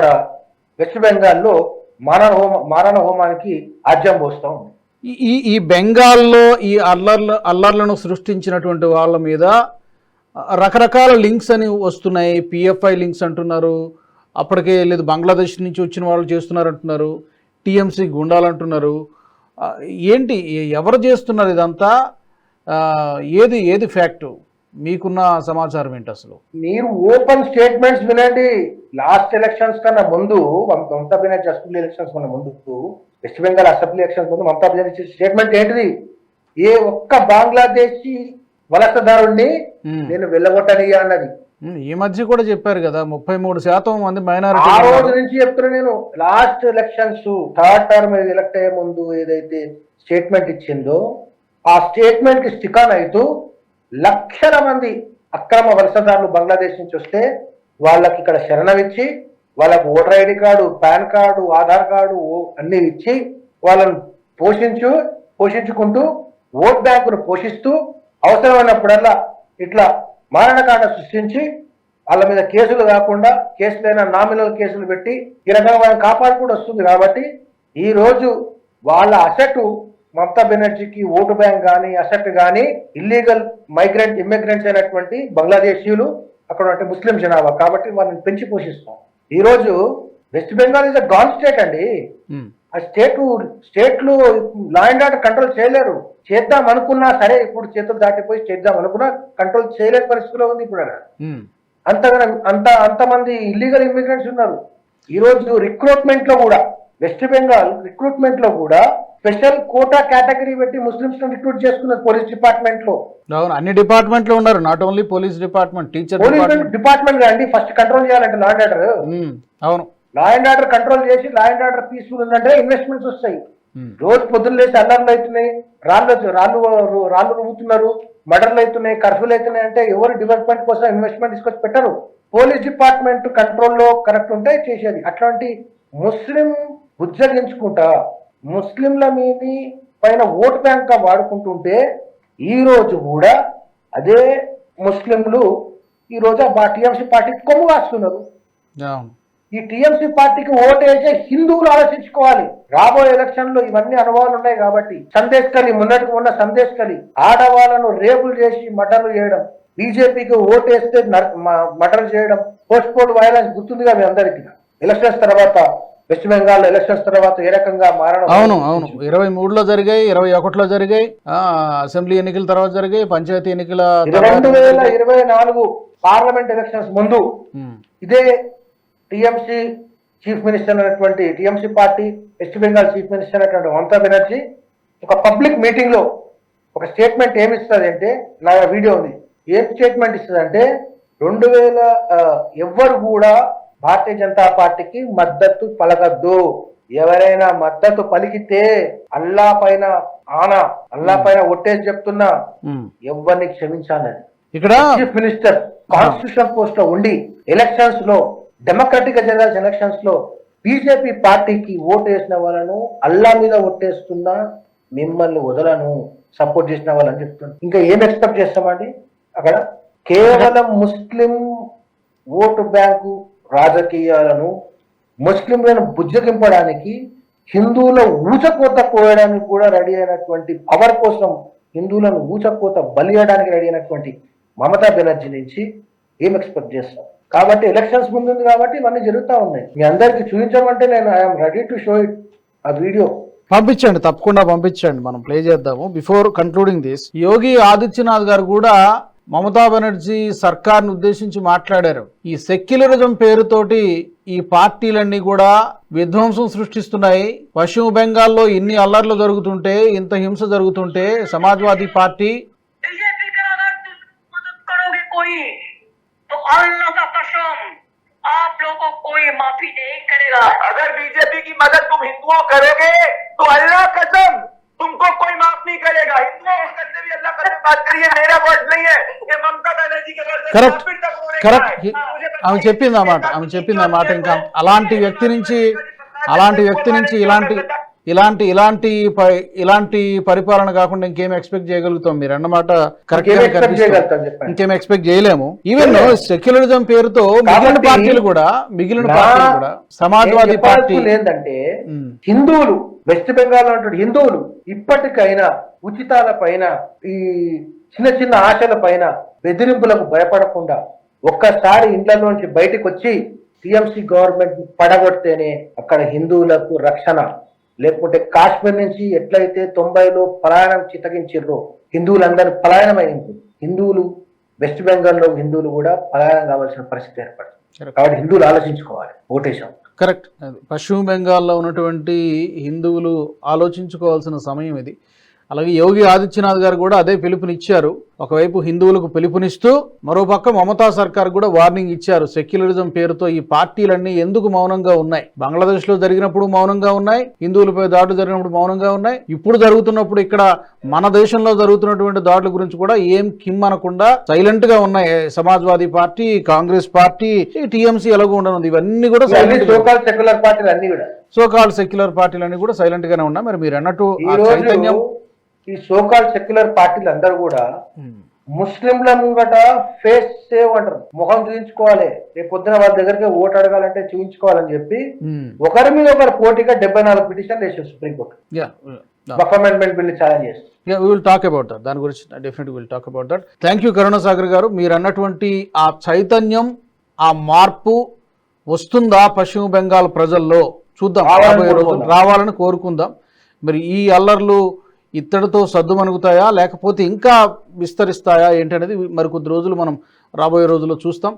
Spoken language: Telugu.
అక్కడ వెస్ట్ బెంగాల్లో మారణ హోమానికి ఆజ్యం పోస్తూ ఉంది. ఈ బెంగాల్లో ఈ అల్లర్లను సృష్టించినటువంటి వాళ్ళ మీద రకరకాల లింక్స్ అని వస్తున్నాయి. పిఎఫ్ఐ లింక్స్ అంటున్నారు, అప్పటికే లేదు బంగ్లాదేశ్ నుంచి వచ్చిన వాళ్ళు చేస్తున్నారు అంటున్నారు, టీఎంసీ గుండాలు అంటున్నారు. ఏంటి, ఎవరు చేస్తున్నారు ఇదంతా? ఏది ఫ్యాక్టు? మీకున్న సమాచారం ఏంటి అసలు? మీరు ఓపెన్ స్టేట్మెంట్స్ వినండి. లాస్ట్ ఎలక్షన్స్ కన్నా ముందు, మమతా బెనర్జీ అసెంబ్లీ ఎలక్షన్స్ కన్నా ముందు, వెస్ట్ బెంగాల్ అసెంబ్లీ ఎలక్షన్స్ ముందు మమతా బెనర్జీ స్టేట్మెంట్ ఏంటిది? ఏ ఒక్క బంగ్లాదేశీ వలసదారుణ్ణి నేను వెళ్ళగొట్టనియా అన్నది. ఈ మధ్య కూడా చెప్పారు కదా, 33% మంది మైనారిటీ. ఆ రోజు నుంచి చెప్తున్నా నేను. Last elections third term elect అయ్యే ముందు ఏదైతే స్టేట్మెంట్ ఇచ్చిందో ఆ స్టేట్మెంట్ కి స్టిక్ ఆన్ అవుతూ లక్షల మంది అక్రమ వలసదారులు బంగ్లాదేశ్ నుంచి వస్తే వాళ్ళకి ఇక్కడ శరణమిచ్చి, వాళ్ళకు voter ID card, pan card, Aadhaar card అన్ని ఇచ్చి వాళ్ళను పోషించుకుంటూ ఓట్ బ్యాంకును పోషిస్తూ అవసరమైనప్పుడల్లా ఇట్లా మారణకాండ సృష్టించి వాళ్ళ మీద కేసులు కాకుండా కేసులైనా నామినల్ కేసులు పెట్టి ఈ రకంగా వాళ్ళని కాపాడుకుంటూ వస్తుంది. కాబట్టి ఈ రోజు వాళ్ళ అసెట్ మమతా బెనర్జీకి ఓటు బ్యాంక్ కానీ అసెట్ కానీ ఇల్లీగల్ ఇమ్మిగ్రెంట్స్ అయినటువంటి బంగ్లాదేశీయులు, అక్కడ అంటే ముస్లిం జనాభా, కాబట్టి వాళ్ళని పెంచి పోషిస్తాం. ఈ రోజు west Bengal is a gone state అండి. ఆ స్టేట్లు లా అండ్ ఆర్డర్ కంట్రోల్ చేయలేరు. చేద్దాం అనుకున్నా సరే, ఇప్పుడు చేతులు దాటిపోయి చేద్దాం అనుకున్నా కంట్రోల్ చేయలేని పరిస్థితిలో ఉంది ఇప్పుడు. అంతమంది ఇల్లీగల్ ఇమ్మిగ్రెంట్స్ ఉన్నారు. ఈ రోజు రిక్రూట్మెంట్ లో కూడా, వెస్ట్ బెంగాల్ రిక్రూట్మెంట్ లో కూడా స్పెషల్ కోటా కేటగిరీ పెట్టి ముస్లింస్ ను రిక్రూట్ చేసుకున్నారు పోలీస్ డిపార్ట్మెంట్ లో. అన్ని డిపార్ట్మెంట్ లో ఉన్నారు, not only police department, teacher department అండి. ఫస్ట్ కంట్రోల్ చేయాలంటే లా అండ్ ఆర్డర్. అవును, లా అండ్ ఆర్డర్ కంట్రోల్ చేసి లా అండ్ ఆర్డర్ పీస్ఫుల్ ఉందంటే ఇన్వెస్ట్మెంట్స్ వస్తాయి. రోజు పొద్దున్న లేసి అల్లర్లు అవుతున్నాయి, రాళ్ళు రువ్వుతున్నారు, మర్డర్లు అవుతున్నాయి, కర్ఫ్యూలు అవుతున్నాయి అంటే ఎవరు డెవలప్మెంట్ కోసం ఇన్వెస్ట్మెంట్ తీసుకొచ్చి పెట్టరు. పోలీస్ డిపార్ట్మెంట్ కంట్రోల్లో కరెక్ట్ ఉంటే చేసేది. అట్లాంటి ముస్లిం బుజ్జగించుకుంటా ముస్లింల మీది పైన ఓటు బ్యాంక్ గా వాడుకుంటుంటే ఈ రోజు కూడా అదే ముస్లింలు ఈ రోజు ఆ టీఎంసీ పార్టీకి కొమ్ము కాస్తున్నారు. ఈ టీఎంసీ పార్టీకి ఓటు వేసే హిందువులు ఆలోచించుకోవాలి. రాబోయే ఎలక్షన్ లో ఇవన్నీ అనుభవాలు ఉన్నాయి కాబట్టి సందేశ్ కలి, మొన్న సందేశ్ కలి ఆడవాళ్ళను రేపులు చేసి మర్డర్లు చేయడం, బీజేపీకి ఓటు వేస్తే మర్డర్ చేయడం, పోస్ట్ పోల్ వైలెన్స్ గుర్తుందిగా మీ అందరికీ. ఎలక్షన్స్ తర్వాత వెస్ట్ బెంగాల్ ఎలక్షన్స్ తర్వాత ఏ రకంగా మారడం. అవును 23లో జరిగాయి, 21లో జరిగాయి, అసెంబ్లీ ఎన్నికల తర్వాత జరిగాయి, పంచాయతీ ఎన్నికల 2024 పార్లమెంట్ ఎలక్షన్స్ ముందు ఇదే టీఎంసీ చీఫ్ మినిస్టర్ అయినటువంటి TMC party west Bengal chief minister అయినటువంటి మమతా బెనర్జీ ఒక పబ్లిక్ మీటింగ్ లో ఒక స్టేట్మెంట్ ఏమి ఇస్తుంది అంటే, నా వీడియో ఉంది, ఏం స్టేట్మెంట్ ఇస్తుంది అంటే, 2000 ఎవ్వరు కూడా భారతీయ జనతా పార్టీకి మద్దతు పలకద్దు. ఎవరైనా మద్దతు పలికితే అల్లా పైన ఒట్టేసి చెప్తున్నా ఎవరిని క్షమించాలని. ఇక్కడ చీఫ్ మినిస్టర్ కాన్స్టిట్యూషన్ పోస్ట్ లో ఉండి ఎలక్షన్స్ లో, డెమోక్రటిక్ గా జరగాల్సిన ఎలక్షన్స్ లో బీజేపీ పార్టీకి ఓటు వేసిన వాళ్ళను అల్లా మీద ఒట్టేస్తున్నా మిమ్మల్ని వదలను, సపోర్ట్ చేసిన వాళ్ళని చెప్తున్నా. ఇంకా ఏం ఎక్స్పెక్ట్ చేస్తామండి? అక్కడ కేవలం ముస్లిం ఓటు బ్యాంకు రాజకీయాలను, ముస్లింలను బుజ్జగింపడానికి, హిందువుల ఊచకోత కోయడానికి కూడా రెడీ అయినటువంటి, పవర్ కోసం హిందువులను ఊచకోత బలియడానికి రెడీ అయినటువంటి మమతా బెనర్జీ నుంచి ఏం ఎక్స్పెక్ట్ చేస్తాం? కాబట్టి ఎలక్షన్స్ ముందుంది కాబట్టి ఇవన్నీ జరుగుతూ ఉన్నాయి. మీ అందరికి చూపించమంటే నేను I'm ready to show it. ఆ వీడియో పంపించండి, తప్పకుండా పంపించండి, మనం ప్లే చేద్దాము. Before concluding this, Yogi Adityanath గారు కూడా మమతా బెనర్జీ సర్కార్ను ఉద్దేశించి మాట్లాడారు. ఈ సెక్యులరిజం పేరుతోటి ఈ పార్టీలన్నీ కూడా విధ్వంసం సృష్టిస్తున్నాయి. పశ్చిమ బెంగాల్లో ఇన్ని అల్లర్లు జరుగుతుంటే, ఇంత హింస జరుగుతుంటే సమాజ్వాదీ పార్టీ आप लोगों को कोई माफी नहीं करेगा। अगर बीजेपी की मदद तुम हिंदुओं करोगे तो अल्लाह कसम तुमको कोई माफ नहीं करेगा। हिंदुओं को करने भी अल्लाह कसम बात करिए, मेरा वर्ड नहीं है, ये ममता बनर्जी के वर्ड है। करेक्ट ఆమె చెప్పింది అన్నమాట. ఇంకా అలాంటి వ్యక్తి నుంచి ఇలాంటి పరిపాలన కాకుండా ఇంకేం ఎక్స్పెక్ట్ చేయగలుగుతాం? మీరు అన్నమాట కరెక్ట్. ఇంకేం expect చేయగలుగుతాం చెప్పండి? ఇంకేం ఎక్స్పెక్ట్ చేయలేము. ఈవెన్ సెక్యులరిజం పేరుతో మిగిలిన పార్టీలు కూడా సమాజ్వాదీ పార్టీ ఏంటంటే హిందువులు వెస్ట్ బెంగాల్ లో హిందువులు ఇప్పటికైనా ఉచితాల పైన ఈ చిన్న చిన్న ఆశల పైన బెదిరింపులకు భయపడకుండా ఒక్కసారి ఇంట్లోంచి బయటకు వచ్చి టిఎంసి గవర్నమెంట్ పడగొడితేనే అక్కడ హిందువులకు రక్షణ. లేకుంటే కాశ్మీర్ నుంచి ఎట్లయితే 90లో పలాయనం చిత్తగించారో హిందువులందరూ పలాయనమైంది. హిందువులు వెస్ట్ బెంగాల్లో హిందువులు కూడా పలాయనం కావాల్సిన పరిస్థితి ఏర్పడుతుంది. కాబట్టి హిందువులు ఆలోచించుకోవాలి ఓటేశాం. కరెక్ట్. పశ్చిమ బెంగాల్లో ఉన్నటువంటి హిందువులు ఆలోచించుకోవాల్సిన సమయం ఇది. అలాగే యోగి ఆదిత్యనాథ్ గారు కూడా అదే పిలుపునిచ్చారు. ఒకవైపు హిందువులకు పిలుపునిస్తూ మరోపక్క మమతా సర్కార్ కూడా వార్నింగ్ ఇచ్చారు. సెక్యులరిజం పేరుతో ఈ పార్టీలన్నీ ఎందుకు మౌనంగా ఉన్నాయి? బంగ్లాదేశ్లో జరిగినప్పుడు మౌనంగా ఉన్నాయి, హిందువులపై దాడులు జరిగినప్పుడు మౌనంగా ఉన్నాయి, ఇప్పుడు జరుగుతున్నప్పుడు ఇక్కడ మన దేశంలో జరుగుతున్నటువంటి దాడుల గురించి కూడా ఏం కిమ్మనకుండా సైలెంట్ గా ఉన్నాయి. Samajwadi party, Congress party, TMC ఎలాగో ఉండనుంది. ఇవన్నీ కూడా సెక్యులర్ పార్టీలు అన్ని కూడా సోకాల్డ్ సెక్యులర్ పార్టీలన్నీ కూడా సైలెంట్ గానే ఉన్నాయి. మరి మీరు అన్నట్టు చైతన్యం ఈ సోకాల్డ్ సెక్యులర్ పార్టీలు అందరూ కూడా ముస్లింల ముంగట ఫేస్ సేవ్ అంటారు, ముఖం చూపించుకోవాలి, రేపు పొద్దున వాళ్ళ దగ్గరికి ఓటు అడగాలంటే చూపించుకోవాలని చెప్పి ఒకరి మీద ఒకరు పోటీగా 74 పిటిషన్లు వేసారు సుప్రీంకోర్టు అమెండ్మెంట్ బిల్ ఛాలెంజ్ చేస్తారు. we will talk about that. దాని గురించి డెఫినెట్గా will talk about that. Thank you Karunasagar గారు. మీరు అన్నటువంటి ఆ చైతన్యం, ఆ మార్పు వస్తుందా పశ్చిమ బెంగాల్ ప్రజల్లో? చూద్దాం, రాబోయే రోజులు రావాలని కోరుకుందాం. మరి ఈ అల్లర్లు ఇత్తడితో సద్దుమణుగుతాయా లేకపోతే ఇంకా విస్తరిస్తాయా ఏంటనేది మరికొద్ది రోజులు మనం రాబోయే రోజుల్లో చూస్తాం.